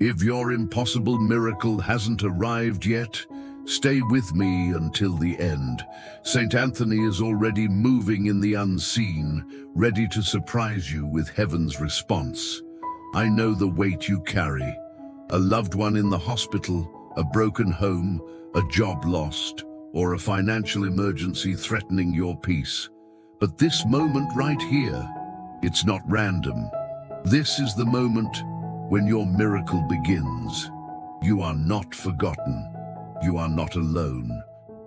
If your impossible miracle hasn't arrived yet, stay with me until the end. Saint Anthony is already moving in the unseen, ready to surprise you with heaven's response. I know the weight you carry. A loved one in the hospital, a broken home, a job lost, or a financial emergency threatening your peace. But this moment right here, it's not random. This is the moment when your miracle begins. You are not forgotten. You are not alone.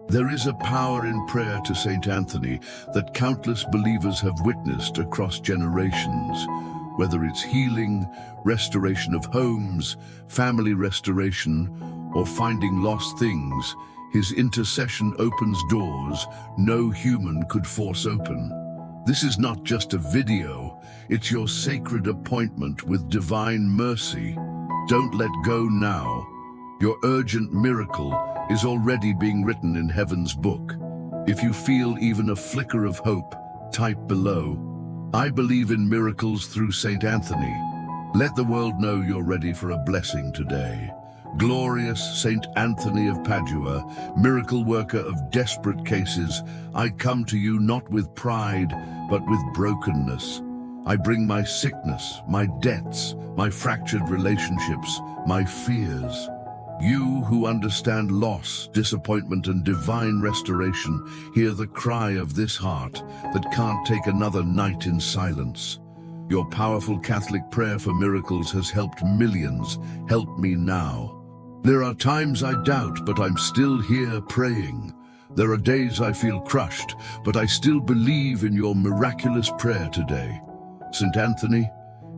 There is a power in prayer to Saint Anthony that countless believers have witnessed across generations. Whether it's healing, restoration of homes, family restoration, or finding lost things, his intercession opens doors no human could force open. This is not just a video, it's your sacred appointment with divine mercy. Don't let go now. Your urgent miracle is already being written in heaven's book. If you feel even a flicker of hope, type below, I believe in miracles through Saint Anthony. Let the world know you're ready for a blessing today. Glorious Saint Anthony of Padua, miracle worker of desperate cases, I come to you not with pride, but with brokenness. I bring my sickness, my debts, my fractured relationships, my fears. You who understand loss, disappointment, and divine restoration, hear the cry of this heart that can't take another night in silence. Your powerful Catholic prayer for miracles has helped millions. Help me now. There are times I doubt, but I'm still here praying. There are days I feel crushed, but I still believe in your miraculous prayer today. Saint Anthony,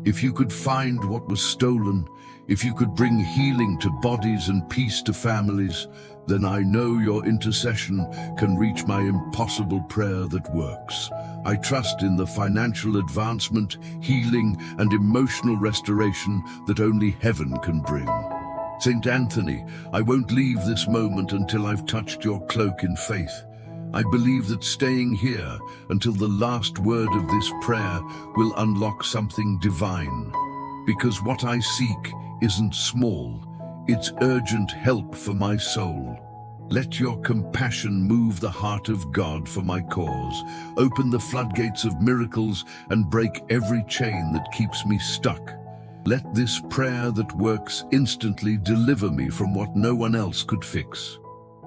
if you could find what was stolen, if you could bring healing to bodies and peace to families, then I know your intercession can reach my impossible prayer that works. I trust in the financial advancement, healing, and emotional restoration that only heaven can bring. Saint Anthony, I won't leave this moment until I've touched your cloak in faith. I believe that staying here until the last word of this prayer will unlock something divine. Because what I seek isn't small, it's urgent help for my soul. Let your compassion move the heart of God for my cause. Open the floodgates of miracles and break every chain that keeps me stuck. Let this prayer that works instantly deliver me from what no one else could fix.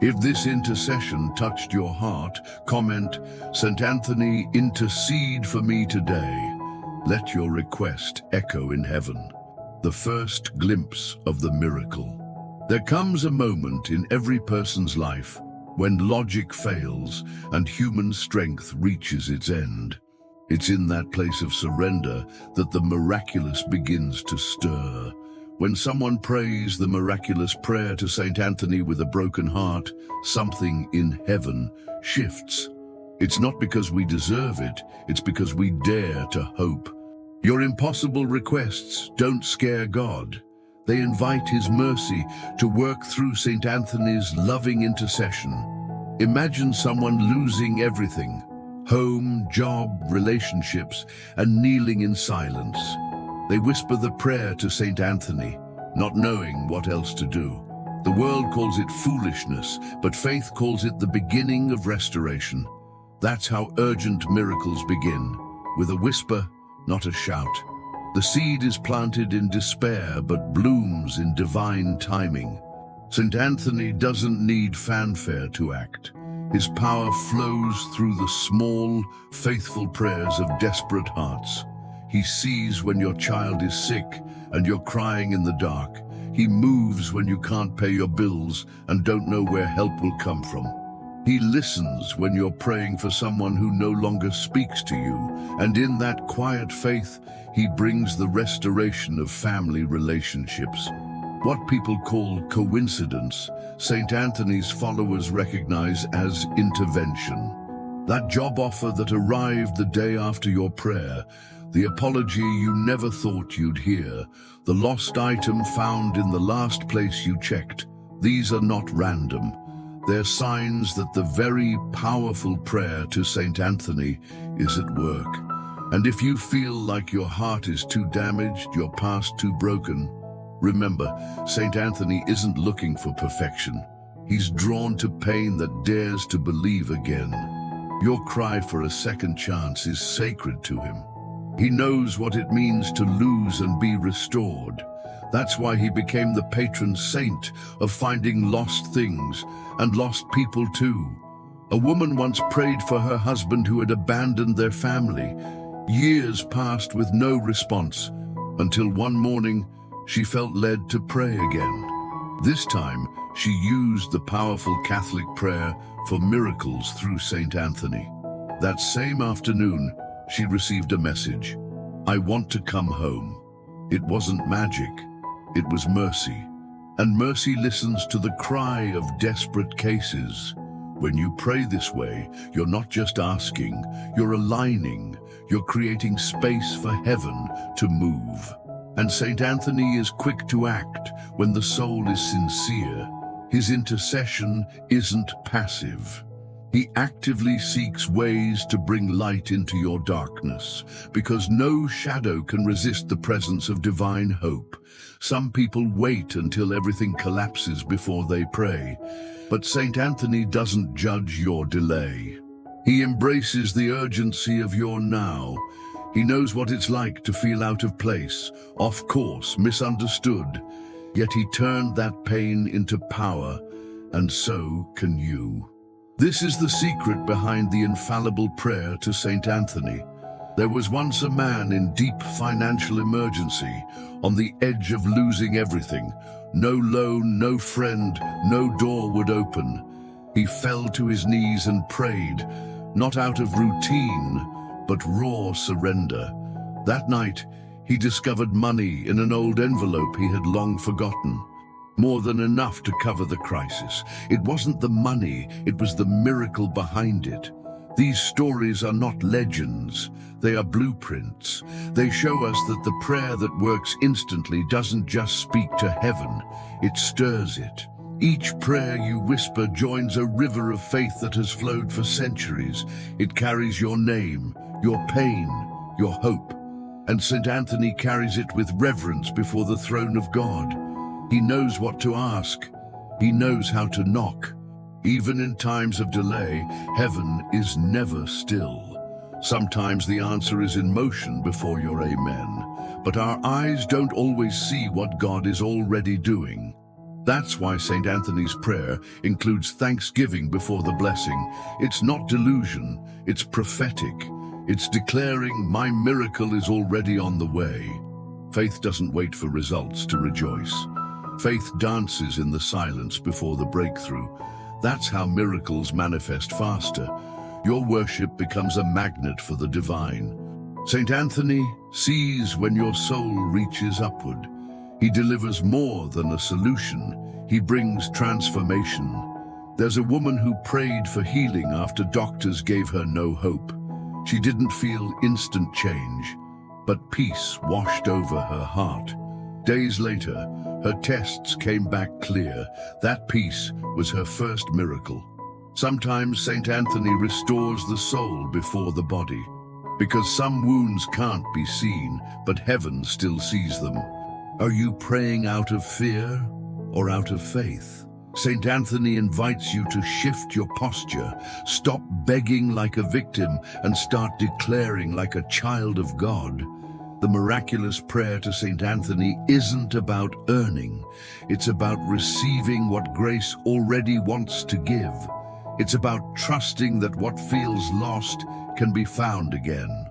If this intercession touched your heart, comment, Saint Anthony, intercede for me today. Let your request echo in heaven. The first glimpse of the miracle. There comes a moment in every person's life when logic fails and human strength reaches its end. It's in that place of surrender that the miraculous begins to stir. When someone prays the miraculous prayer to Saint Anthony with a broken heart, something in heaven shifts. It's not because we deserve it, it's because we dare to hope. Your impossible requests don't scare God. They invite His mercy to work through Saint Anthony's loving intercession. Imagine someone losing everything, home, job, relationships, and kneeling in silence. They whisper the prayer to Saint Anthony, not knowing what else to do. The world calls it foolishness, but faith calls it the beginning of restoration. That's how urgent miracles begin, with a whisper, not a shout. The seed is planted in despair, but blooms in divine timing. Saint Anthony doesn't need fanfare to act. His power flows through the small, faithful prayers of desperate hearts. He sees when your child is sick and you're crying in the dark. He moves when you can't pay your bills and don't know where help will come from. He listens when you're praying for someone who no longer speaks to you, and in that quiet faith, He brings the restoration of family relationships. What people call coincidence, Saint Anthony's followers recognize as intervention. That job offer that arrived the day after your prayer, the apology you never thought you'd hear, the lost item found in the last place you checked, these are not random. They're signs that the very powerful prayer to Saint Anthony is at work. And if you feel like your heart is too damaged, your past too broken, Remember, Saint Anthony isn't looking for perfection. He's drawn to pain that dares to believe again. Your cry for a second chance is sacred to him. He knows what it means to lose and be restored. That's why he became the patron saint of finding lost things and lost people too. A woman once prayed for her husband who had abandoned their family. Years passed with no response, until one morning she felt led to pray again. This time, she used the powerful Catholic prayer for miracles through Saint Anthony. That same afternoon, she received a message. "I want to come home." It wasn't magic, it was mercy. And mercy listens to the cry of desperate cases. When you pray this way, you're not just asking, you're aligning, you're creating space for heaven to move. And Saint Anthony is quick to act when the soul is sincere. His intercession isn't passive. He actively seeks ways to bring light into your darkness, because no shadow can resist the presence of divine hope. Some people wait until everything collapses before they pray, but Saint Anthony doesn't judge your delay. He embraces the urgency of your now. He knows what it's like to feel out of place, off course, misunderstood. Yet he turned that pain into power, and so can you. This is the secret behind the infallible prayer to Saint Anthony. There was once a man in deep financial emergency, on the edge of losing everything. No loan, no friend, no door would open. He fell to his knees and prayed, not out of routine, but raw surrender. That night, he discovered money in an old envelope he had long forgotten. More than enough to cover the crisis. It wasn't the money, it was the miracle behind it. These stories are not legends, they are blueprints. They show us that the prayer that works instantly doesn't just speak to heaven, it stirs it. Each prayer you whisper joins a river of faith that has flowed for centuries. It carries your name, your pain, your hope. And St. Anthony carries it with reverence before the throne of God. He knows what to ask. He knows how to knock. Even in times of delay, heaven is never still. Sometimes the answer is in motion before your amen. But our eyes don't always see what God is already doing. That's why St. Anthony's prayer includes thanksgiving before the blessing. It's not delusion, it's prophetic. It's declaring, my miracle is already on the way. Faith doesn't wait for results to rejoice. Faith dances in the silence before the breakthrough. That's how miracles manifest faster. Your worship becomes a magnet for the divine. St. Anthony sees when your soul reaches upward. He delivers more than a solution. He brings transformation. There's a woman who prayed for healing after doctors gave her no hope. She didn't feel instant change, but peace washed over her heart. Days later, her tests came back clear. That peace was her first miracle. Sometimes St. Anthony restores the soul before the body, because some wounds can't be seen, but heaven still sees them. Are you praying out of fear or out of faith? St. Anthony invites you to shift your posture, stop begging like a victim and start declaring like a child of God. The miraculous prayer to St. Anthony isn't about earning. It's about receiving what grace already wants to give. It's about trusting that what feels lost can be found again.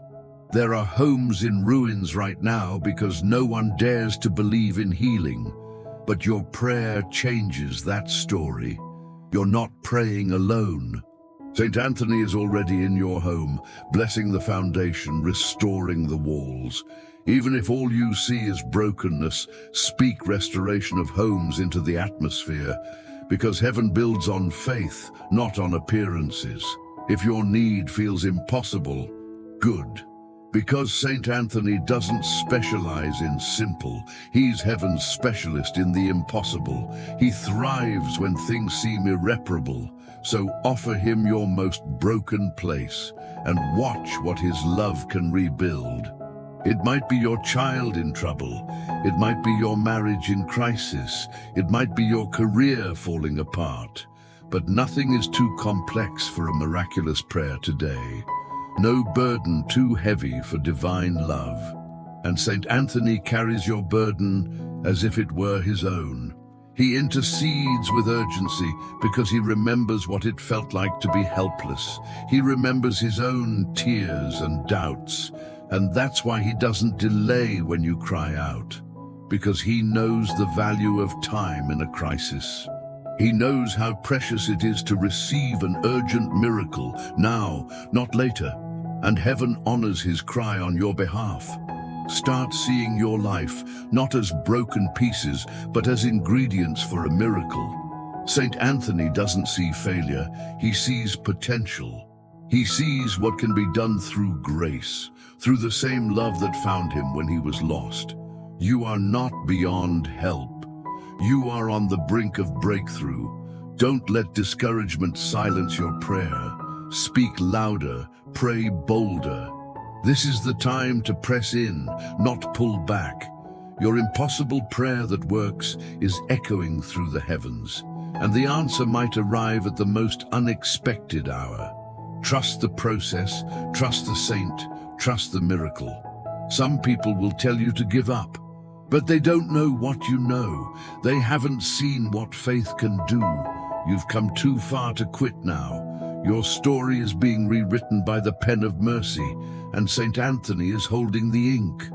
There are homes in ruins right now because no one dares to believe in healing. But your prayer changes that story. You're not praying alone. St. Anthony is already in your home, blessing the foundation, restoring the walls. Even if all you see is brokenness, speak restoration of homes into the atmosphere, because heaven builds on faith, not on appearances. If your need feels impossible, good. Because St. Anthony doesn't specialize in simple, he's heaven's specialist in the impossible. He thrives when things seem irreparable. So offer him your most broken place and watch what his love can rebuild. It might be your child in trouble. It might be your marriage in crisis. It might be your career falling apart. But nothing is too complex for a miraculous prayer today. No burden too heavy for divine love. And Saint Anthony carries your burden as if it were his own. He intercedes with urgency because he remembers what it felt like to be helpless. He remembers his own tears and doubts. And that's why he doesn't delay when you cry out, because he knows the value of time in a crisis. He knows how precious it is to receive an urgent miracle now, not later, and heaven honors his cry on your behalf. Start seeing your life not as broken pieces, but as ingredients for a miracle. Saint Anthony doesn't see failure, he sees potential. He sees what can be done through grace, through the same love that found him when he was lost. You are not beyond help. You are on the brink of breakthrough. Don't let discouragement silence your prayer. Speak louder, pray bolder. This is the time to press in, not pull back. Your impossible prayer that works is echoing through the heavens, and the answer might arrive at the most unexpected hour. Trust the process, trust the saint, trust the miracle. Some people will tell you to give up, but they don't know what you know. They haven't seen what faith can do. You've come too far to quit now. Your story is being rewritten by the pen of mercy, and Saint Anthony is holding the ink.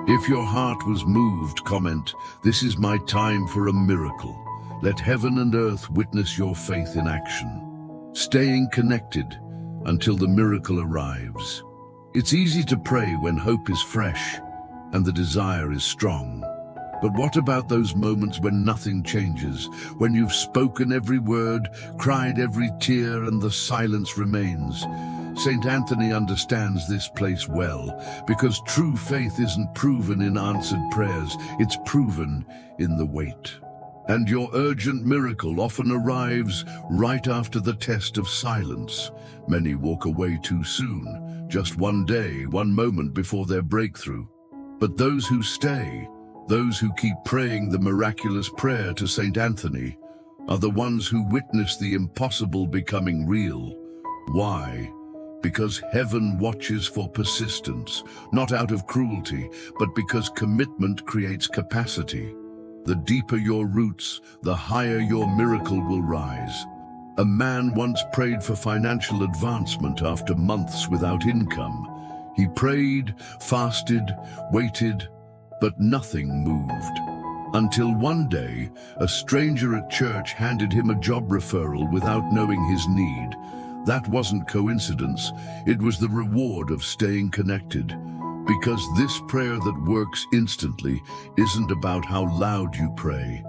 If your heart was moved, comment, "This is my time for a miracle." Let heaven and earth witness your faith in action. Staying connected until the miracle arrives. It's easy to pray when hope is fresh and the desire is strong. But what about those moments when nothing changes, when you've spoken every word, cried every tear, and the silence remains? Saint Anthony understands this place well, because true faith isn't proven in answered prayers, it's proven in the wait. And your urgent miracle often arrives right after the test of silence. Many walk away too soon, just one day, one moment before their breakthrough. But those who stay, those who keep praying the miraculous prayer to Saint Anthony, are the ones who witness the impossible becoming real. Why? Because heaven watches for persistence, not out of cruelty, but because commitment creates capacity. The deeper your roots, the higher your miracle will rise. A man once prayed for financial advancement after months without income. He prayed, fasted, waited, but nothing moved. Until one day, a stranger at church handed him a job referral without knowing his need. That wasn't coincidence, it was the reward of staying connected. Because this prayer that works instantly isn't about how loud you pray.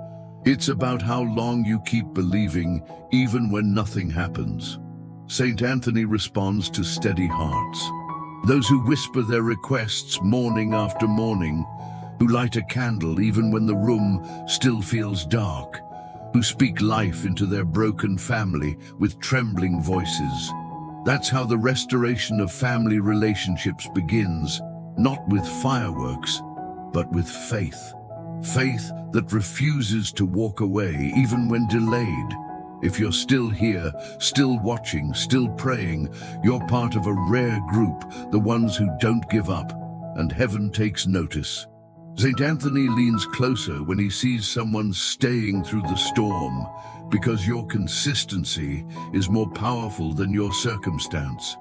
It's about how long you keep believing, even when nothing happens. Saint Anthony responds to steady hearts. Those who whisper their requests morning after morning, who light a candle even when the room still feels dark, who speak life into their broken family with trembling voices. That's how the restoration of family relationships begins, not with fireworks, but with faith. Faith that refuses to walk away even when delayed. If you're still here, still watching, still praying, you're part of a rare group, the ones who don't give up, and heaven takes notice. Saint Anthony leans closer when he sees someone staying through the storm, because your consistency is more powerful than your circumstance.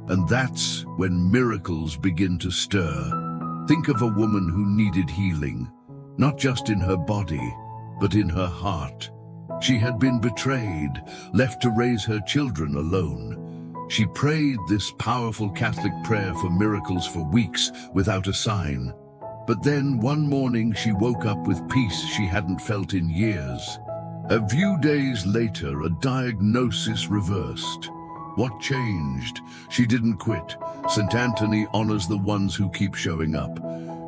And that's when miracles begin to stir. Think of a woman who needed healing, not just in her body, but in her heart. She had been betrayed, left to raise her children alone. She prayed this powerful Catholic prayer for miracles for weeks without a sign. But then one morning she woke up with peace she hadn't felt in years. A few days later, a diagnosis reversed. What changed? She didn't quit. St. Anthony honors the ones who keep showing up.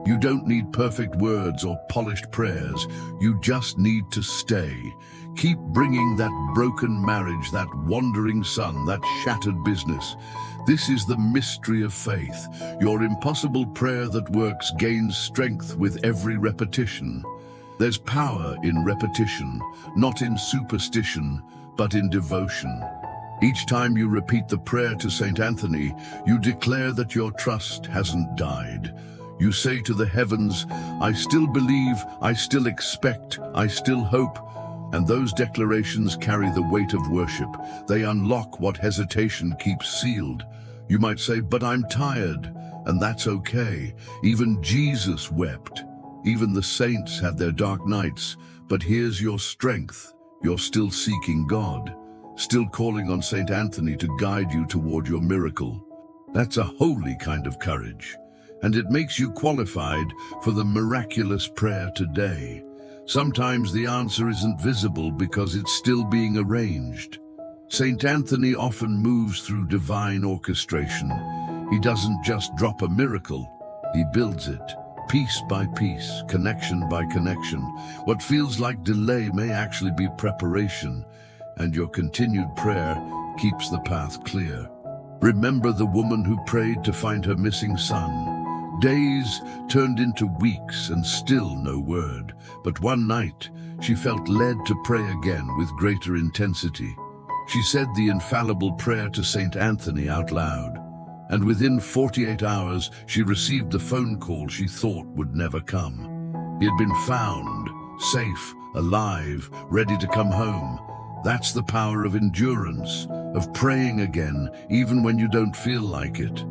You don't need perfect words or polished prayers. You just need to stay. Keep bringing that broken marriage, that wandering son, that shattered business. This is the mystery of faith. Your impossible prayer that works gains strength with every repetition. There's power in repetition, not in superstition, but in devotion. Each time you repeat the prayer to Saint Anthony, you declare that your trust hasn't died. You say to the heavens, I still believe, I still expect, I still hope. And those declarations carry the weight of worship. They unlock what hesitation keeps sealed. You might say, but I'm tired, and that's okay. Even Jesus wept. Even the saints had their dark nights. But here's your strength. You're still seeking God, still calling on Saint Anthony to guide you toward your miracle. That's a holy kind of courage, and it makes you qualified for the miraculous prayer today. Sometimes the answer isn't visible because it's still being arranged. Saint Anthony often moves through divine orchestration. He doesn't just drop a miracle, he builds it, piece by piece, connection by connection. What feels like delay may actually be preparation, and your continued prayer keeps the path clear. Remember the woman who prayed to find her missing son. Days turned into weeks and still no word. But one night, she felt led to pray again with greater intensity. She said the infallible prayer to Saint Anthony out loud. And within 48 hours, she received the phone call she thought would never come. He had been found, safe, alive, ready to come home. That's the power of endurance, of praying again, even when you don't feel like it.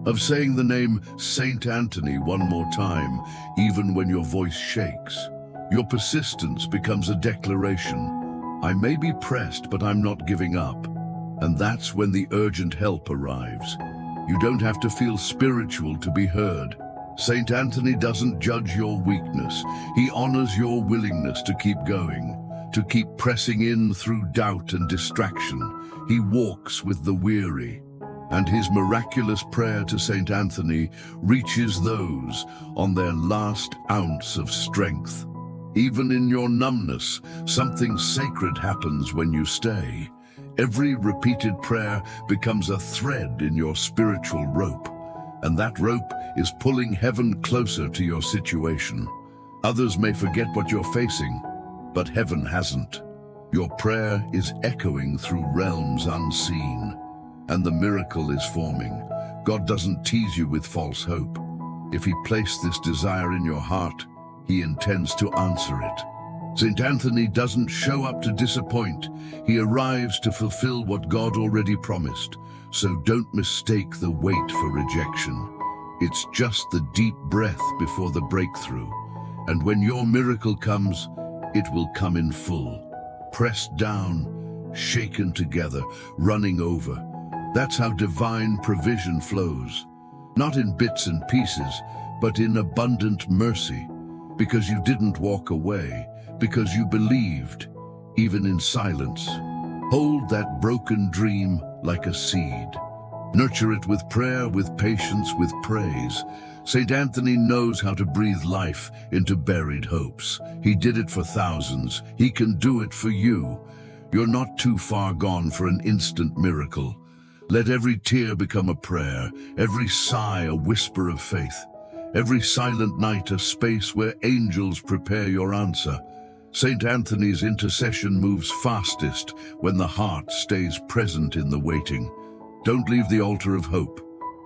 Of saying the name Saint Anthony one more time, even when your voice shakes. Your persistence becomes a declaration. I may be pressed, but I'm not giving up. And that's when the urgent help arrives. You don't have to feel spiritual to be heard. Saint Anthony doesn't judge your weakness. He honors your willingness to keep going, to keep pressing in through doubt and distraction. He walks with the weary. And his miraculous prayer to Saint Anthony reaches those on their last ounce of strength. Even in your numbness, something sacred happens when you stay. Every repeated prayer becomes a thread in your spiritual rope, and that rope is pulling heaven closer to your situation. Others may forget what you're facing, but heaven hasn't. Your prayer is echoing through realms unseen. And the miracle is forming. God doesn't tease you with false hope. If he placed this desire in your heart, he intends to answer it. Saint Anthony doesn't show up to disappoint. He arrives to fulfill what God already promised. So don't mistake the wait for rejection. It's just the deep breath before the breakthrough. And when your miracle comes, it will come in full. Pressed down, shaken together, running over. That's how divine provision flows, not in bits and pieces, but in abundant mercy, because you didn't walk away, because you believed, even in silence. Hold that broken dream like a seed. Nurture it with prayer, with patience, with praise. Saint Anthony knows how to breathe life into buried hopes. He did it for thousands. He can do it for you. You're not too far gone for an instant miracle. Let every tear become a prayer, every sigh a whisper of faith, every silent night a space where angels prepare your answer. Saint Anthony's intercession moves fastest when the heart stays present in the waiting. Don't leave the altar of hope.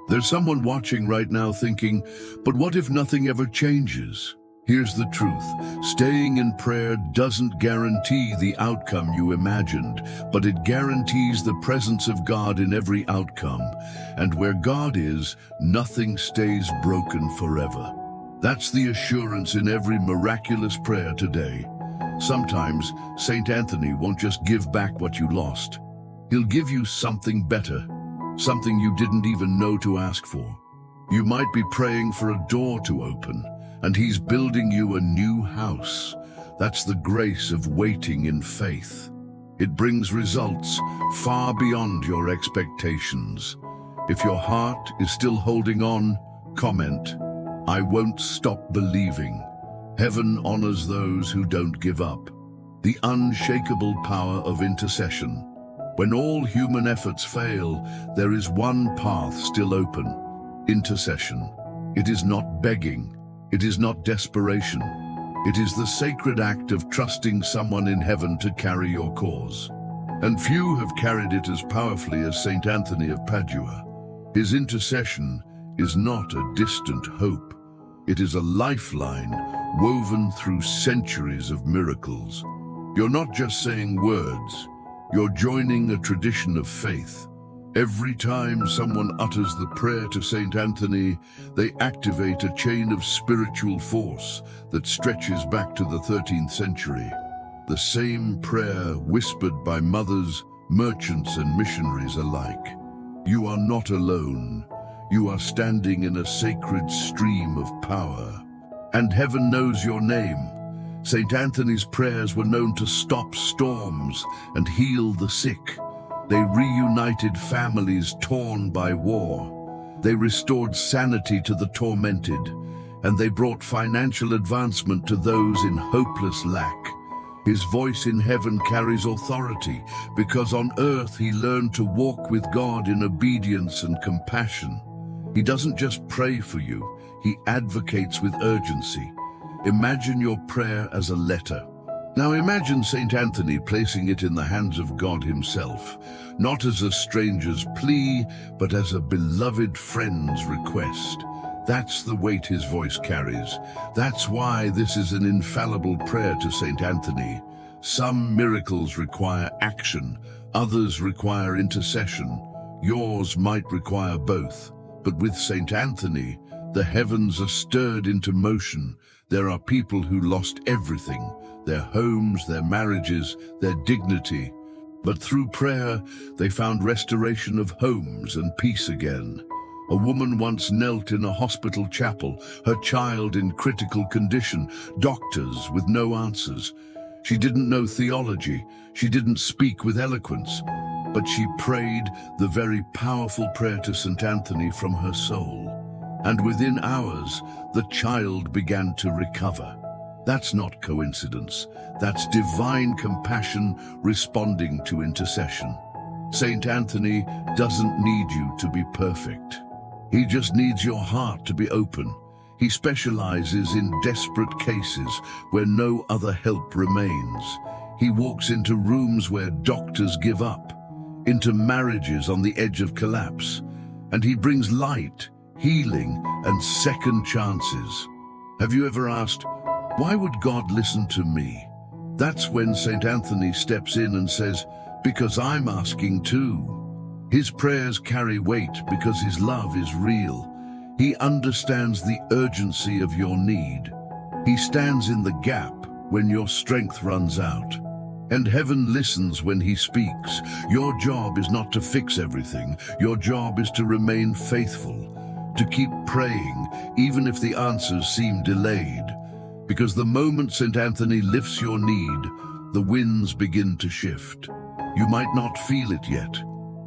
There's someone watching right now thinking, but what if nothing ever changes? Here's the truth. Staying in prayer doesn't guarantee the outcome you imagined, but it guarantees the presence of God in every outcome. And where God is, nothing stays broken forever. That's the assurance in every miraculous prayer today. Sometimes, Saint Anthony won't just give back what you lost. He'll give you something better, something you didn't even know to ask for. You might be praying for a door to open, and he's building you a new house. That's the grace of waiting in faith. It brings results far beyond your expectations. If your heart is still holding on, comment, I won't stop believing. Heaven honors those who don't give up. The unshakable power of intercession. When all human efforts fail, there is one path still open: intercession. It is not begging. It is not desperation. It is the sacred act of trusting someone in heaven to carry your cause. And few have carried it as powerfully as Saint Anthony of Padua. His intercession is not a distant hope. It is a lifeline woven through centuries of miracles. You're not just saying words, you're joining a tradition of faith. Every time someone utters the prayer to Saint Anthony, they activate a chain of spiritual force that stretches back to the 13th century. The same prayer whispered by mothers, merchants, and missionaries alike. You are not alone. You are standing in a sacred stream of power. And heaven knows your name. Saint Anthony's prayers were known to stop storms and heal the sick. They reunited families torn by war. They restored sanity to the tormented, and they brought financial advancement to those in hopeless lack. His voice in heaven carries authority, because on earth he learned to walk with God in obedience and compassion. He doesn't just pray for you, he advocates with urgency. Imagine your prayer as a letter. Now imagine Saint Anthony placing it in the hands of God himself, not as a stranger's plea, but as a beloved friend's request. That's the weight his voice carries. That's why this is an infallible prayer to Saint Anthony. Some miracles require action, others require intercession. Yours might require both. But with Saint Anthony, the heavens are stirred into motion. There are people who lost everything, their homes, their marriages, their dignity. But through prayer, they found restoration of homes and peace again. A woman once knelt in a hospital chapel, her child in critical condition, doctors with no answers. She didn't know theology, she didn't speak with eloquence, but she prayed the very powerful prayer to Saint Anthony from her soul. And within hours, the child began to recover. That's not coincidence. That's divine compassion responding to intercession. Saint Anthony doesn't need you to be perfect. He just needs your heart to be open. He specializes in desperate cases where no other help remains. He walks into rooms where doctors give up, into marriages on the edge of collapse, and he brings light, healing, and second chances. Have you ever asked, why would God listen to me? That's when Saint Anthony steps in and says, because I'm asking too. His prayers carry weight because his love is real. He understands the urgency of your need. He stands in the gap when your strength runs out. And heaven listens when he speaks. Your job is not to fix everything. Your job is to remain faithful, to keep praying, even if the answers seem delayed. Because the moment Saint Anthony lifts your need, the winds begin to shift. You might not feel it yet,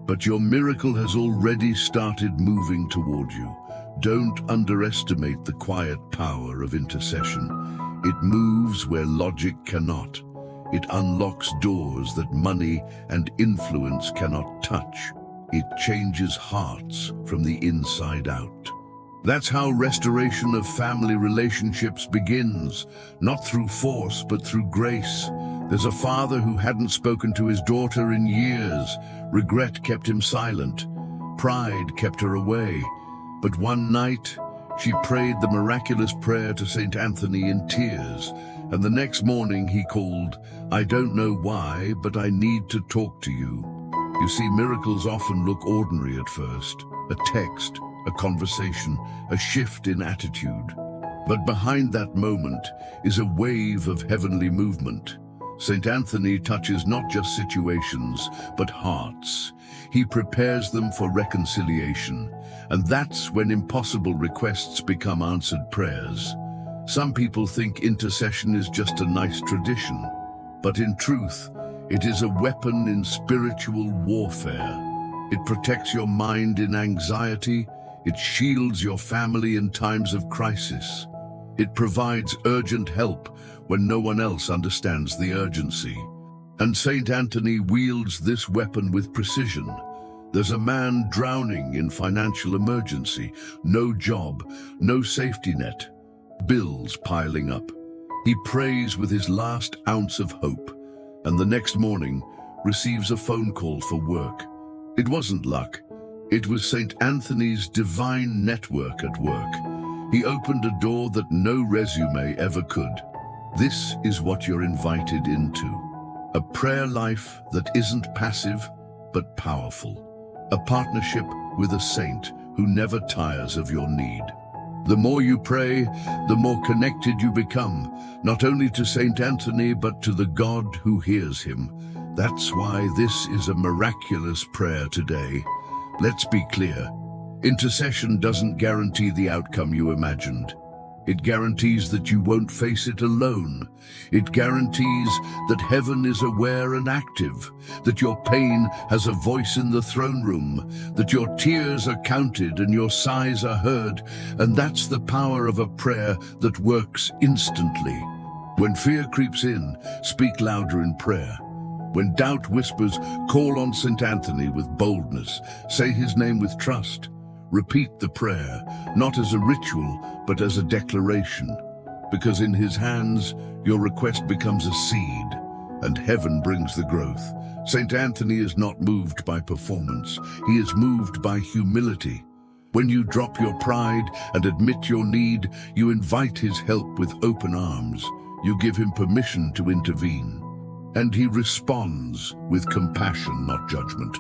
but your miracle has already started moving toward you. Don't underestimate the quiet power of intercession. It moves where logic cannot. It unlocks doors that money and influence cannot touch. It changes hearts from the inside out. That's how restoration of family relationships begins, not through force, but through grace. There's a father who hadn't spoken to his daughter in years. Regret kept him silent. Pride kept her away. But one night, she prayed the miraculous prayer to Saint Anthony in tears, and the next morning he called, I don't know why, but I need to talk to you. You see, miracles often look ordinary at first. A text, a conversation, a shift in attitude. But behind that moment is a wave of heavenly movement. Saint Anthony touches not just situations, but hearts. He prepares them for reconciliation, and that's when impossible requests become answered prayers. Some people think intercession is just a nice tradition, but in truth, it is a weapon in spiritual warfare. It protects your mind in anxiety. It shields your family in times of crisis. It provides urgent help when no one else understands the urgency. And Saint Anthony wields this weapon with precision. There's a man drowning in financial emergency, no job, no safety net, bills piling up. He prays with his last ounce of hope, and the next morning receives a phone call for work. It wasn't luck. It was Saint Anthony's divine network at work. He opened a door that no resume ever could. This is what you're invited into. A prayer life that isn't passive, but powerful. A partnership with a saint who never tires of your need. The more you pray, the more connected you become, not only to Saint Anthony, but to the God who hears him. That's why this is a miraculous prayer today. Let's be clear. Intercession doesn't guarantee the outcome you imagined. It guarantees that you won't face it alone. It guarantees that heaven is aware and active, that your pain has a voice in the throne room, that your tears are counted and your sighs are heard, and that's the power of a prayer that works instantly. When fear creeps in, speak louder in prayer. When doubt whispers, call on Saint Anthony with boldness. Say his name with trust. Repeat the prayer, not as a ritual, but as a declaration. Because in his hands, your request becomes a seed, and heaven brings the growth. Saint Anthony is not moved by performance. He is moved by humility. When you drop your pride and admit your need, you invite his help with open arms. You give him permission to intervene. And he responds with compassion, not judgment.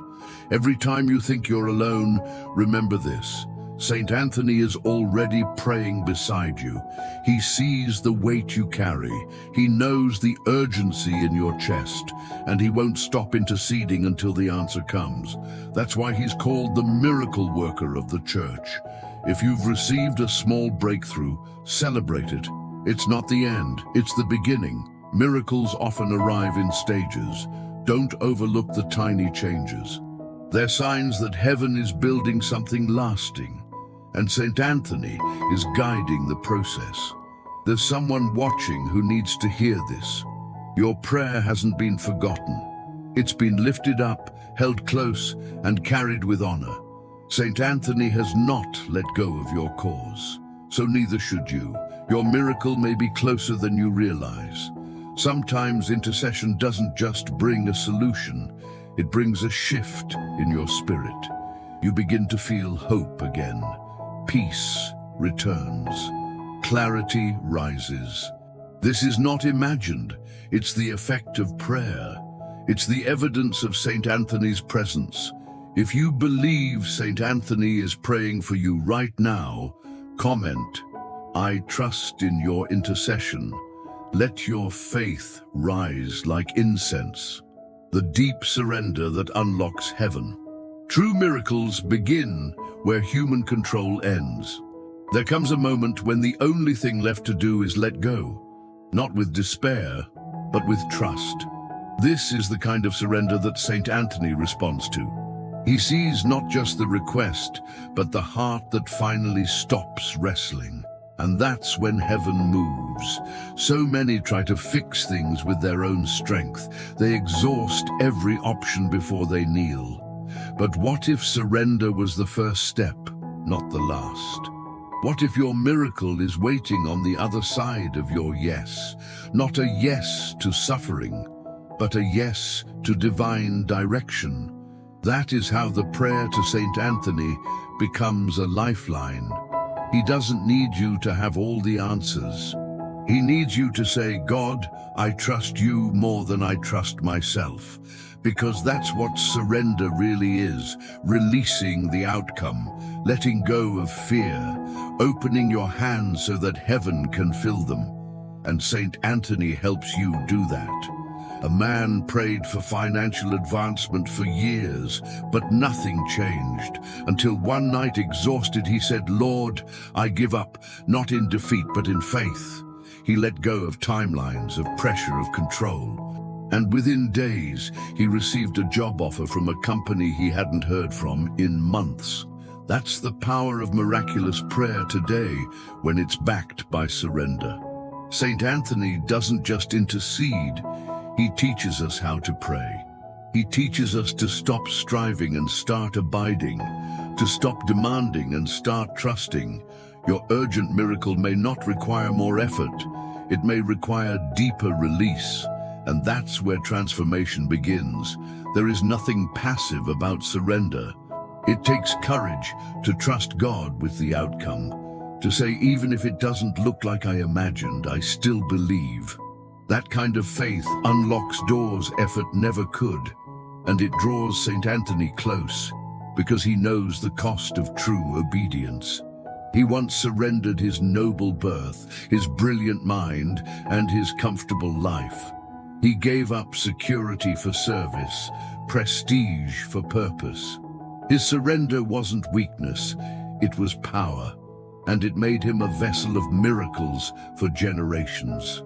Every time you think you're alone, remember this. Saint Anthony is already praying beside you. He sees the weight you carry. He knows the urgency in your chest, and he won't stop interceding until the answer comes. That's why he's called the miracle worker of the church. If you've received a small breakthrough, celebrate it. It's not the end, it's the beginning. Miracles often arrive in stages. Don't overlook the tiny changes. They're signs that heaven is building something lasting, and Saint Anthony is guiding the process. There's someone watching who needs to hear this. Your prayer hasn't been forgotten. It's been lifted up, held close, and carried with honor. Saint Anthony has not let go of your cause, so neither should you. Your miracle may be closer than you realize. Sometimes intercession doesn't just bring a solution, it brings a shift in your spirit. You begin to feel hope again. Peace returns. Clarity rises. This is not imagined. It's the effect of prayer. It's the evidence of Saint Anthony's presence. If you believe Saint Anthony is praying for you right now, comment, "I trust in your intercession." Let your faith rise like incense, the deep surrender that unlocks heaven. True miracles begin where human control ends. There comes a moment when the only thing left to do is let go, not with despair, but with trust. This is the kind of surrender that Saint Anthony responds to. He sees not just the request, but the heart that finally stops wrestling. And that's when heaven moves. So many try to fix things with their own strength. They exhaust every option before they kneel. But what if surrender was the first step, not the last? What if your miracle is waiting on the other side of your yes? Not a yes to suffering, but a yes to divine direction. That is how the prayer to Saint Anthony becomes a lifeline. He doesn't need you to have all the answers. He needs you to say, "God, I trust you more than I trust myself." Because that's what surrender really is, releasing the outcome, letting go of fear, opening your hands so that heaven can fill them. And Saint Anthony helps you do that. A man prayed for financial advancement for years, but nothing changed. Until one night, exhausted, he said, "Lord, I give up, not in defeat, but in faith." He let go of timelines, of pressure, of control. And within days, he received a job offer from a company he hadn't heard from in months. That's the power of miraculous prayer today, when it's backed by surrender. Saint Anthony doesn't just intercede, He teaches us how to pray. He teaches us to stop striving and start abiding, to stop demanding and start trusting. Your urgent miracle may not require more effort. It may require deeper release. And that's where transformation begins. There is nothing passive about surrender. It takes courage to trust God with the outcome, to say, even if it doesn't look like I imagined, I still believe. That kind of faith unlocks doors effort never could, and it draws St. Anthony close, because he knows the cost of true obedience. He once surrendered his noble birth, his brilliant mind, and his comfortable life. He gave up security for service, prestige for purpose. His surrender wasn't weakness, it was power, and it made him a vessel of miracles for generations.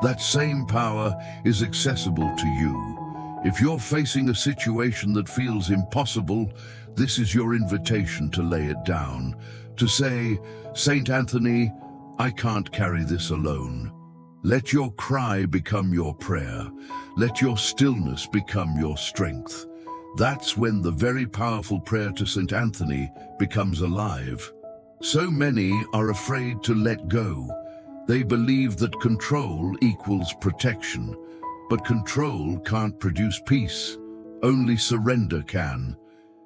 That same power is accessible to you. If you're facing a situation that feels impossible, this is your invitation to lay it down, to say, St. Anthony, I can't carry this alone. Let your cry become your prayer. Let your stillness become your strength. That's when the very powerful prayer to St. Anthony becomes alive. So many are afraid to let go. They believe that control equals protection, but control can't produce peace. Only surrender can.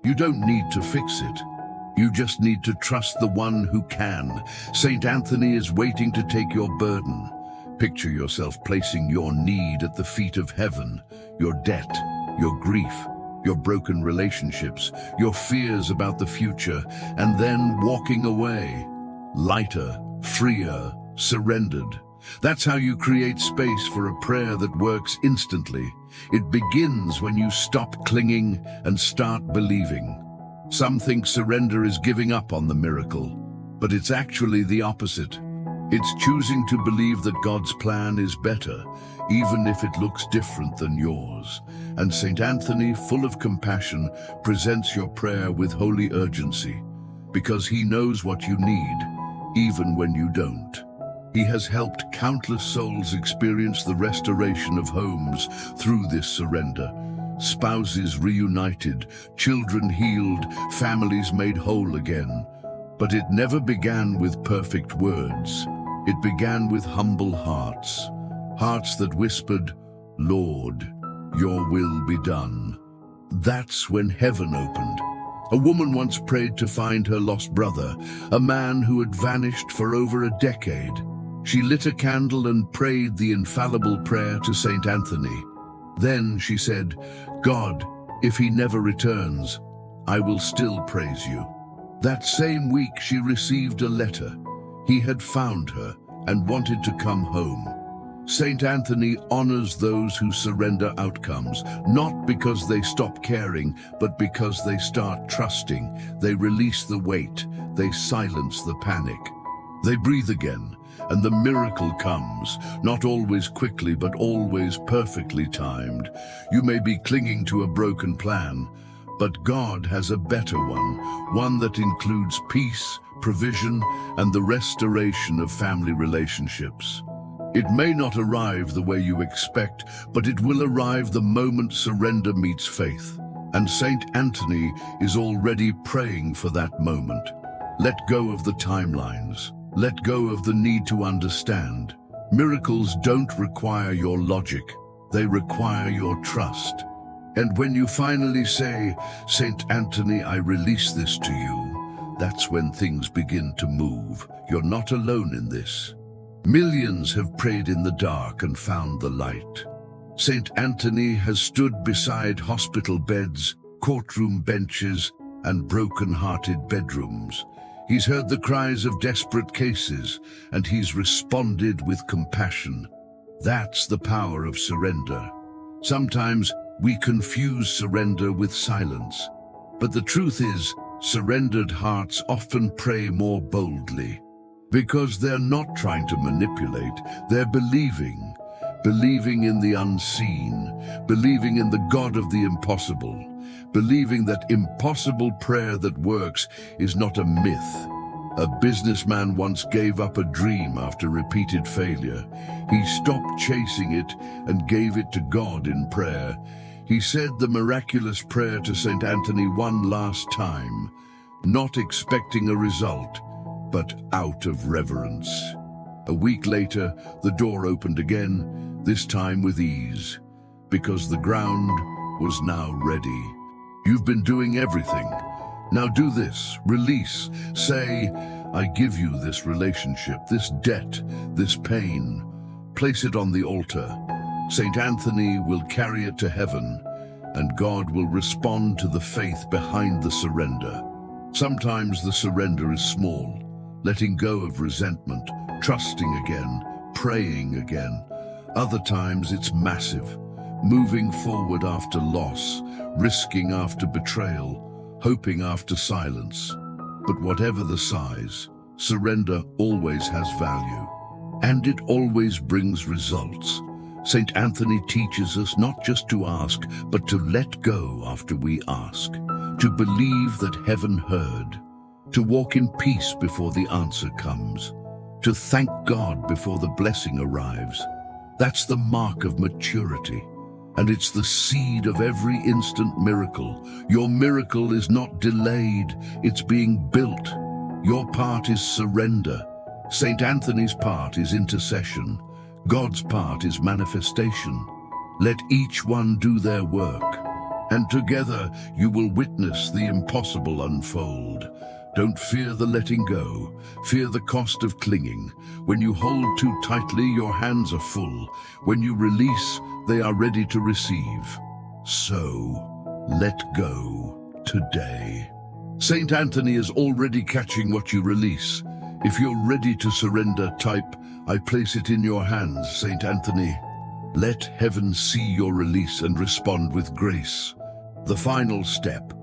You don't need to fix it. You just need to trust the one who can. St. Anthony is waiting to take your burden. Picture yourself placing your need at the feet of heaven, your debt, your grief, your broken relationships, your fears about the future, and then walking away, lighter, freer, surrendered. That's how you create space for a prayer that works instantly. It begins when you stop clinging and start believing. Some think surrender is giving up on the miracle, but it's actually the opposite. It's choosing to believe that God's plan is better, even if it looks different than yours. And St. Anthony, full of compassion, presents your prayer with holy urgency, because he knows what you need, even when you don't. He has helped countless souls experience the restoration of homes through this surrender. Spouses reunited, children healed, families made whole again. But it never began with perfect words. It began with humble hearts, hearts that whispered, Lord, your will be done. That's when heaven opened. A woman once prayed to find her lost brother, a man who had vanished for over a decade. She lit a candle and prayed the infallible prayer to St. Anthony. Then she said, God, if he never returns, I will still praise you. That same week she received a letter. He had found her and wanted to come home. St. Anthony honors those who surrender outcomes, not because they stop caring, but because they start trusting. They release the weight, they silence the panic. They breathe again, and the miracle comes, not always quickly, but always perfectly timed. You may be clinging to a broken plan, but God has a better one that includes peace, provision, and the restoration of family relationships. It may not arrive the way you expect, but it will arrive the moment surrender meets faith. And St. Anthony is already praying for that moment. Let go of the timelines. Let go of the need to understand. Miracles don't require your logic. They require your trust. And when you finally say, St. Anthony, I release this to you, that's when things begin to move. You're not alone in this. Millions have prayed in the dark and found the light. St. Anthony has stood beside hospital beds, courtroom benches, and broken-hearted bedrooms. He's heard the cries of desperate cases, and he's responded with compassion. That's the power of surrender. Sometimes we confuse surrender with silence, but the truth is, surrendered hearts often pray more boldly, because they're not trying to manipulate, they're believing in the unseen, believing in the God of the impossible, believing that impossible prayer that works is not a myth, A businessman once gave up a dream after repeated failure. He stopped chasing it and gave it to God in prayer. He said the miraculous prayer to Saint Anthony one last time, not expecting a result, but out of reverence. A week later, the door opened again, this time with ease, because the ground was now ready. You've been doing everything. Now do this, release, say, I give you this relationship, this debt, this pain. Place it on the altar. Saint Anthony will carry it to heaven, and God will respond to the faith behind the surrender. Sometimes the surrender is small, letting go of resentment, trusting again, praying again. Other times it's massive, moving forward after loss, risking after betrayal, hoping after silence. But whatever the size, surrender always has value, and it always brings results. Saint Anthony teaches us not just to ask, but to let go after we ask, to believe that heaven heard, to walk in peace before the answer comes, to thank God before the blessing arrives. That's the mark of maturity, and it's the seed of every instant miracle. Your miracle is not delayed, it's being built. Your part is surrender. Saint Anthony's part is intercession. God's part is manifestation. Let each one do their work, and together you will witness the impossible unfold. Don't fear the letting go, fear the cost of clinging. When you hold too tightly, your hands are full. When you release, they are ready to receive. So, let go today. Saint Anthony is already catching what you release. If you're ready to surrender, type, I place it in your hands, Saint Anthony. Let heaven see your release and respond with grace. The final step,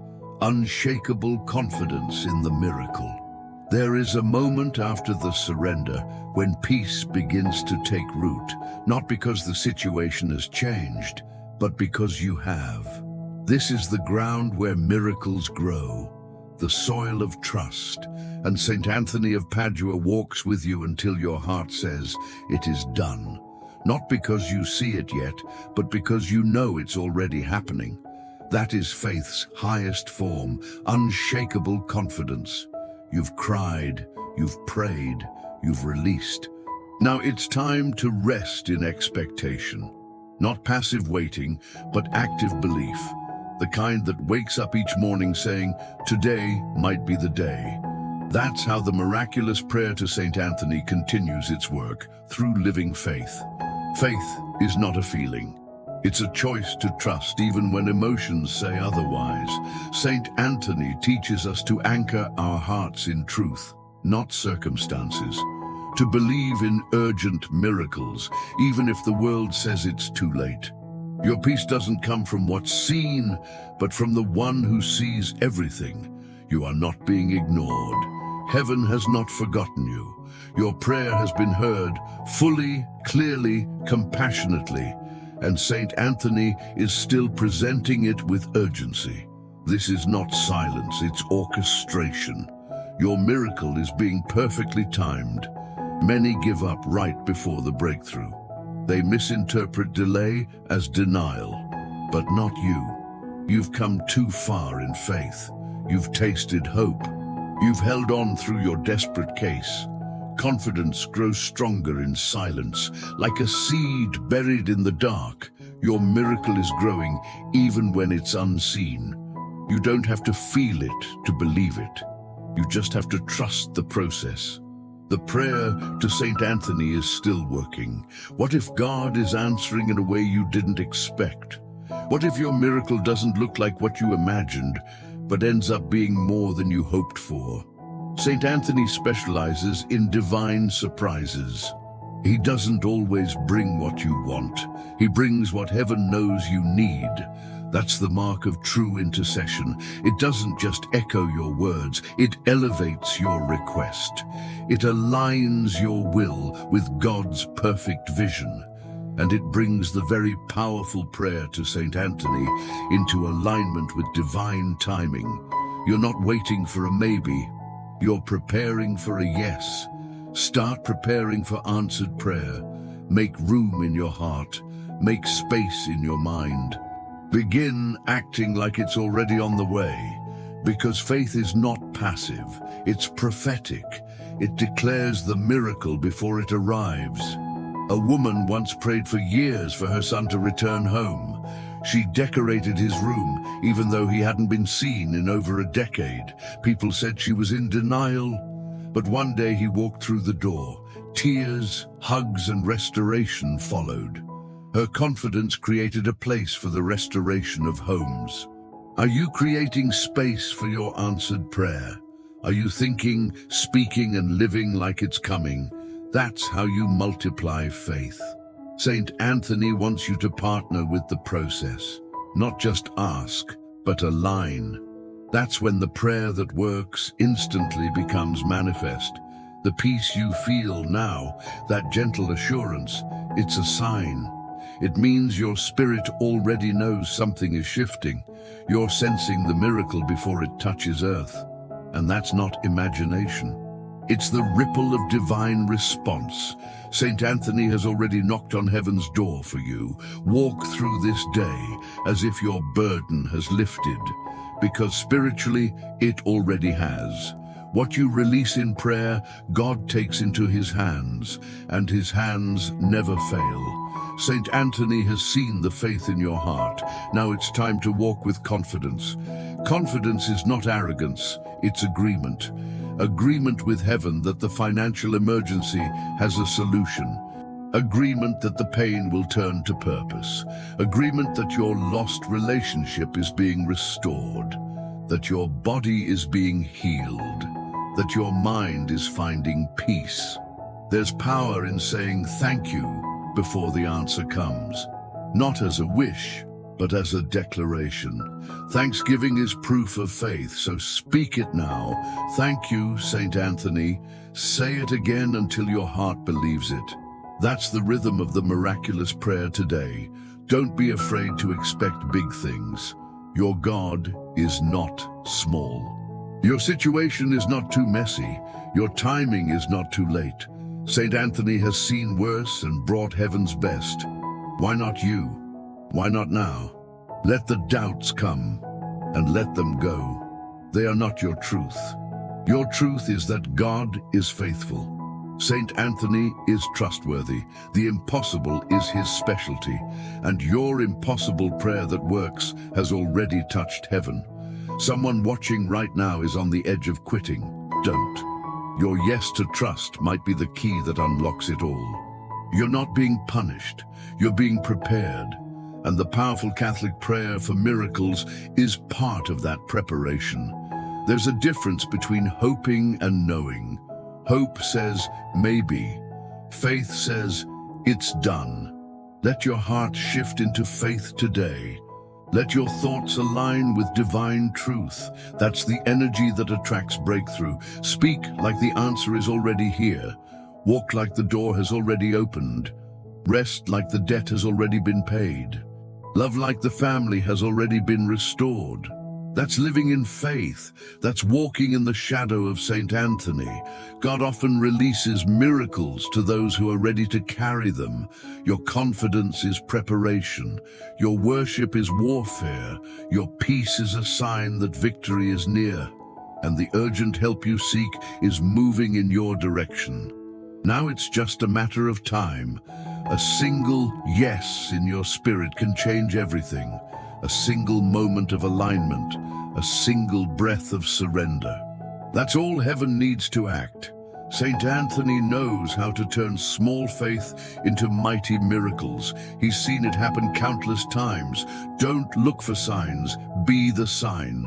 unshakable confidence in the miracle. There is a moment after the surrender when peace begins to take root, not because the situation has changed, but because you have. This is the ground where miracles grow, the soil of trust, and Saint Anthony of Padua walks with you until your heart says, it is done. Not because you see it yet, but because you know it's already happening. That is faith's highest form, unshakable confidence. You've cried, you've prayed, you've released. Now it's time to rest in expectation. Not passive waiting, but active belief. The kind that wakes up each morning saying, today might be the day. That's how the miraculous prayer to Saint Anthony continues its work, through living faith. Faith is not a feeling. It's a choice to trust even when emotions say otherwise. Saint Anthony teaches us to anchor our hearts in truth, not circumstances. To believe in urgent miracles, even if the world says it's too late. Your peace doesn't come from what's seen, but from the one who sees everything. You are not being ignored. Heaven has not forgotten you. Your prayer has been heard fully, clearly, compassionately, and Saint Anthony is still presenting it with urgency. This is not silence, it's orchestration. Your miracle is being perfectly timed. Many give up right before the breakthrough. They misinterpret delay as denial, but not you. You've come too far in faith. You've tasted hope. You've held on through your desperate case. Confidence grows stronger in silence. Like a seed buried in the dark, your miracle is growing even when it's unseen. You don't have to feel it to believe it. You just have to trust the process. The prayer to Saint Anthony is still working. What if God is answering in a way you didn't expect? What if your miracle doesn't look like what you imagined, but ends up being more than you hoped for? Saint Anthony specializes in divine surprises. He doesn't always bring what you want. He brings what heaven knows you need. That's the mark of true intercession. It doesn't just echo your words, it elevates your request. It aligns your will with God's perfect vision. And it brings the very powerful prayer to Saint Anthony into alignment with divine timing. You're not waiting for a maybe. You're preparing for a yes. Start preparing for answered prayer. Make room in your heart. Make space in your mind. Begin acting like it's already on the way, because faith is not passive, it's prophetic. It declares the miracle before it arrives. A woman once prayed for years for her son to return home. She decorated his room, even though he hadn't been seen in over a decade. People said she was in denial, but one day he walked through the door. Tears, hugs, and restoration followed. Her confidence created a place for the restoration of homes. Are you creating space for your answered prayer? Are you thinking, speaking, and living like it's coming? That's how you multiply faith. Saint Anthony wants you to partner with the process. Not just ask, but align. That's when the prayer that works instantly becomes manifest. The peace you feel now, that gentle assurance, it's a sign. It means your spirit already knows something is shifting. You're sensing the miracle before it touches earth. And that's not imagination. It's the ripple of divine response. Saint Anthony has already knocked on heaven's door for you. Walk through this day as if your burden has lifted, because spiritually it already has. What you release in prayer, God takes into his hands, and his hands never fail. Saint Anthony has seen the faith in your heart. Now it's time to walk with confidence. Confidence is not arrogance, it's agreement. Agreement with heaven that the financial emergency has a solution. Agreement that the pain will turn to purpose. Agreement that your lost relationship is being restored. That your body is being healed. That your mind is finding peace. There's power in saying thank you before the answer comes. Not as a wish, but as a declaration. Thanksgiving is proof of faith, so speak it now. Thank you, Saint Anthony. Say it again until your heart believes it. That's the rhythm of the miraculous prayer today. Don't be afraid to expect big things. Your God is not small. Your situation is not too messy. Your timing is not too late. Saint Anthony has seen worse and brought heaven's best. Why not you? Why not now? Let the doubts come and let them go. They are not your truth. Your truth is that God is faithful. Saint Anthony is trustworthy. The impossible is his specialty, and your impossible prayer that works has already touched heaven. Someone watching right now is on the edge of quitting. Don't. Your yes to trust might be the key that unlocks it all. You're not being punished, you're being prepared, and the powerful Catholic prayer for miracles is part of that preparation. There's a difference between hoping and knowing. Hope says, maybe. Faith says, it's done. Let your heart shift into faith today. Let your thoughts align with divine truth. That's the energy that attracts breakthrough. Speak like the answer is already here. Walk like the door has already opened. Rest like the debt has already been paid. Love like the family has already been restored. That's living in faith. That's walking in the shadow of Saint Anthony. God often releases miracles to those who are ready to carry them. Your confidence is preparation. Your worship is warfare. Your peace is a sign that victory is near. And the urgent help you seek is moving in your direction. Now it's just a matter of time. A single yes in your spirit can change everything. A single moment of alignment, a single breath of surrender. That's all heaven needs to act. Saint Anthony knows how to turn small faith into mighty miracles. He's seen it happen countless times. Don't look for signs, be the sign.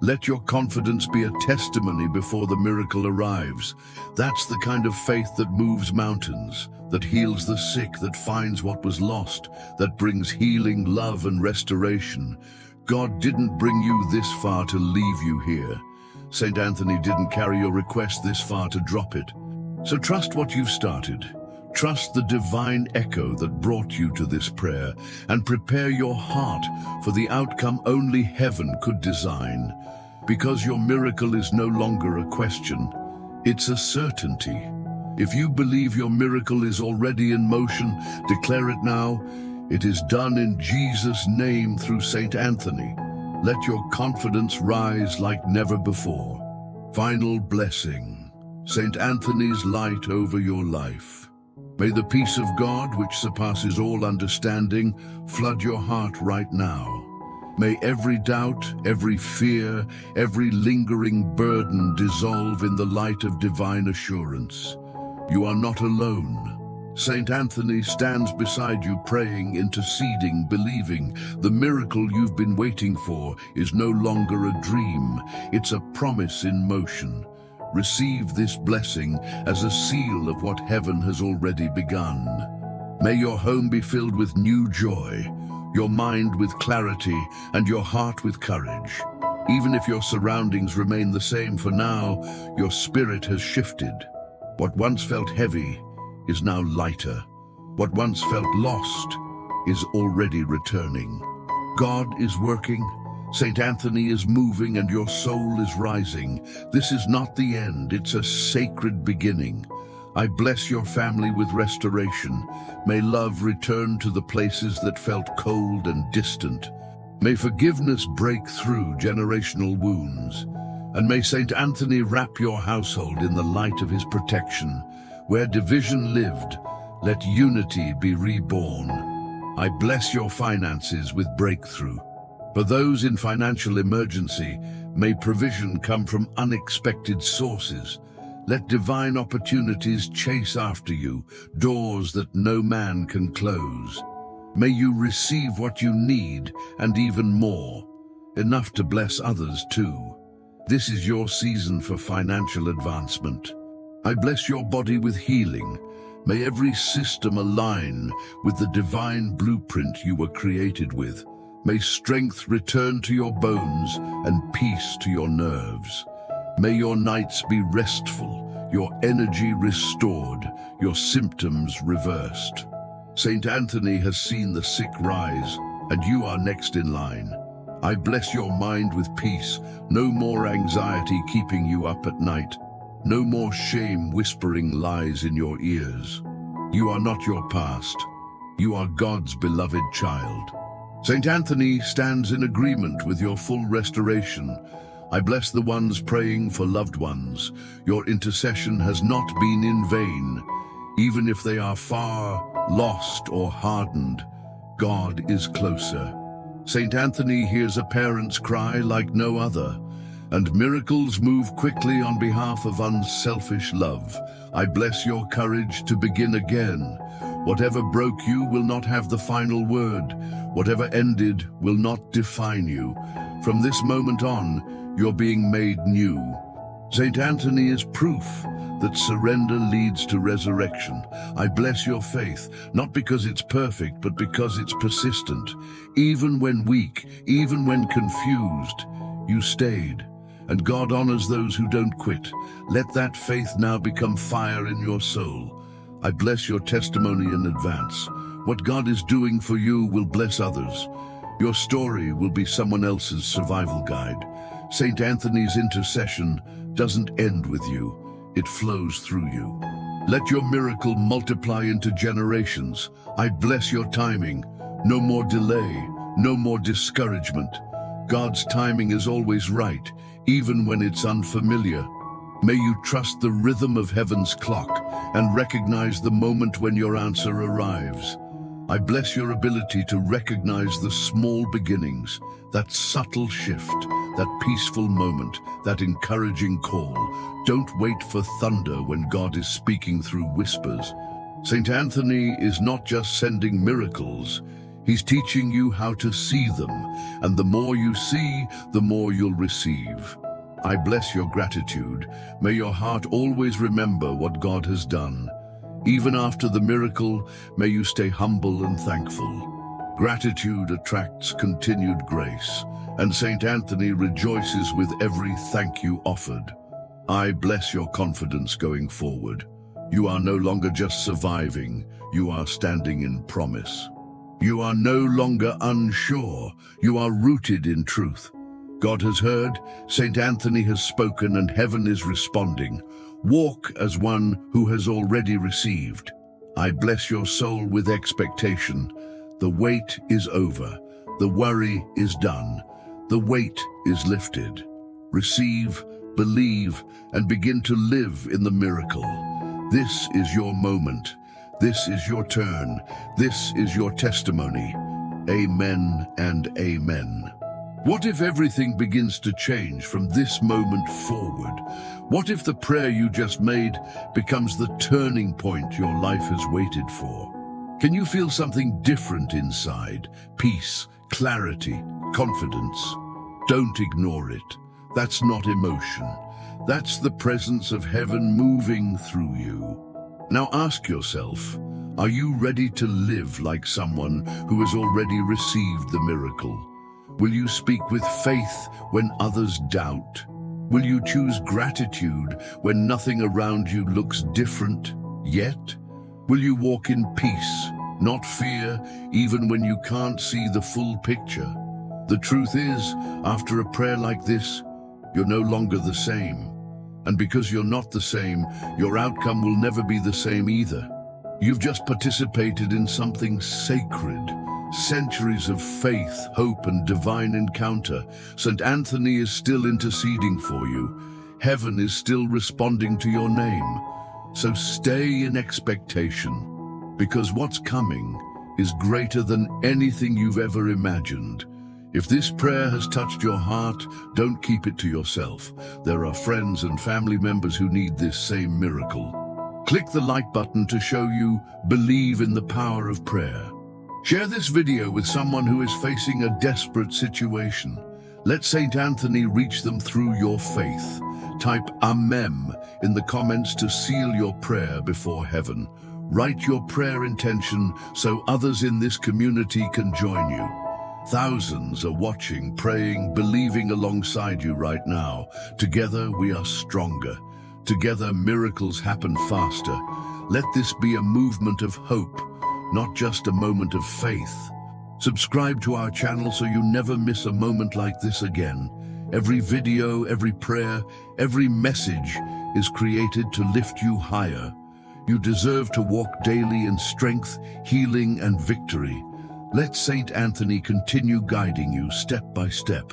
Let your confidence be a testimony before the miracle arrives. That's the kind of faith that moves mountains, that heals the sick, that finds what was lost, that brings healing, love, and restoration. God didn't bring you this far to leave you here. Saint Anthony didn't carry your request this far to drop it. So trust what you've started. Trust the divine echo that brought you to this prayer, and prepare your heart for the outcome only heaven could design. because your miracle is no longer a question, it's a certainty. If you believe your miracle is already in motion, declare it now. It is done in Jesus' name through Saint Anthony. Let your confidence rise like never before. Final blessing. Saint Anthony's light over your life. May the peace of God, which surpasses all understanding, flood your heart right now. May every doubt, every fear, every lingering burden dissolve in the light of divine assurance. You are not alone. Saint Anthony stands beside you, praying, interceding, believing. The miracle you've been waiting for is no longer a dream. It's a promise in motion. Receive this blessing as a seal of what heaven has already begun. May your home be filled with new joy, your mind with clarity, and your heart with courage. Even if your surroundings remain the same for now, your spirit has shifted. What once felt heavy is now lighter. What once felt lost is already returning. God is working, Saint Anthony is moving, and your soul is rising. This is not the end, it's a sacred beginning. I bless your family with restoration. May love return to the places that felt cold and distant. May forgiveness break through generational wounds. And may Saint Anthony wrap your household in the light of his protection. Where division lived, let unity be reborn. I bless your finances with breakthrough. For those in financial emergency, may provision come from unexpected sources. Let divine opportunities chase after you, doors that no man can close. May you receive what you need and even more, enough to bless others too. This is your season for financial advancement. I bless your body with healing. May every system align with the divine blueprint you were created with. May strength return to your bones and peace to your nerves. May your nights be restful, your energy restored, your symptoms reversed. Saint Anthony has seen the sick rise, and you are next in line. I bless your mind with peace, no more anxiety keeping you up at night, no more shame whispering lies in your ears. You are not your past. You are God's beloved child. Saint Anthony stands in agreement with your full restoration. I bless the ones praying for loved ones. Your intercession has not been in vain. Even if they are far, lost, or hardened, God is closer. Saint Anthony hears a parent's cry like no other, and miracles move quickly on behalf of unselfish love. I bless your courage to begin again. Whatever broke you will not have the final word. Whatever ended will not define you. From this moment on, you're being made new. Saint Anthony is proof that surrender leads to resurrection. I bless your faith, not because it's perfect, but because it's persistent. Even when weak, even when confused, you stayed. And God honors those who don't quit. Let that faith now become fire in your soul. I bless your testimony in advance. What God is doing for you will bless others. Your story will be someone else's survival guide. Saint Anthony's intercession doesn't end with you. It flows through you. Let your miracle multiply into generations. I bless your timing. No more delay, no more discouragement. God's timing is always right, even when it's unfamiliar. May you trust the rhythm of heaven's clock and recognize the moment when your answer arrives. I bless your ability to recognize the small beginnings, that subtle shift, that peaceful moment, that encouraging call. Don't wait for thunder when God is speaking through whispers. Saint Anthony is not just sending miracles, he's teaching you how to see them, and the more you see, the more you'll receive. I bless your gratitude. May your heart always remember what God has done. Even after the miracle, may you stay humble and thankful. Gratitude attracts continued grace, and Saint Anthony rejoices with every thank you offered. I bless your confidence going forward. You are no longer just surviving, you are standing in promise. You are no longer unsure, you are rooted in truth. God has heard, Saint Anthony has spoken, and heaven is responding. Walk as one who has already received. I bless your soul with expectation. The wait is over. The worry is done. The weight is lifted. Receive, believe, and begin to live in the miracle. This is your moment. This is your turn. This is your testimony. Amen and amen. What if everything begins to change from this moment forward? What if the prayer you just made becomes the turning point your life has waited for? Can you feel something different inside? Peace, clarity, confidence. Don't ignore it. That's not emotion. That's the presence of heaven moving through you. Now ask yourself, are you ready to live like someone who has already received the miracle? Will you speak with faith when others doubt? Will you choose gratitude when nothing around you looks different yet? Will you walk in peace, not fear, even when you can't see the full picture? The truth is, after a prayer like this, you're no longer the same. And because you're not the same, your outcome will never be the same either. You've just participated in something sacred. Centuries of faith, hope, and divine encounter. St. Anthony is still interceding for you. Heaven is still responding to your name. So stay in expectation, because what's coming is greater than anything you've ever imagined. If this prayer has touched your heart, don't keep it to yourself. There are friends and family members who need this same miracle. Click the like button to show you believe in the power of prayer. Share this video with someone who is facing a desperate situation. Let Saint Anthony reach them through your faith. Type Amén in the comments to seal your prayer before heaven. Write your prayer intention so others in this community can join you. Thousands are watching, praying, believing alongside you right now. Together we are stronger. Together miracles happen faster. Let this be a movement of hope, not just a moment of faith. Subscribe to our channel so you never miss a moment like this again. Every video, every prayer, every message is created to lift you higher. You deserve to walk daily in strength, healing, and victory. Let Saint Anthony continue guiding you step by step.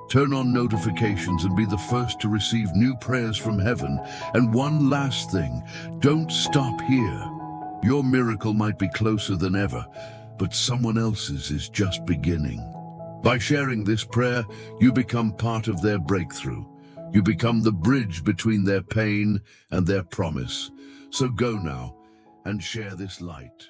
Turn on notifications and be the first to receive new prayers from heaven. And one last thing, don't stop here. Your miracle might be closer than ever, but someone else's is just beginning. By sharing this prayer, you become part of their breakthrough. You become the bridge between their pain and their promise. So go now and share this light.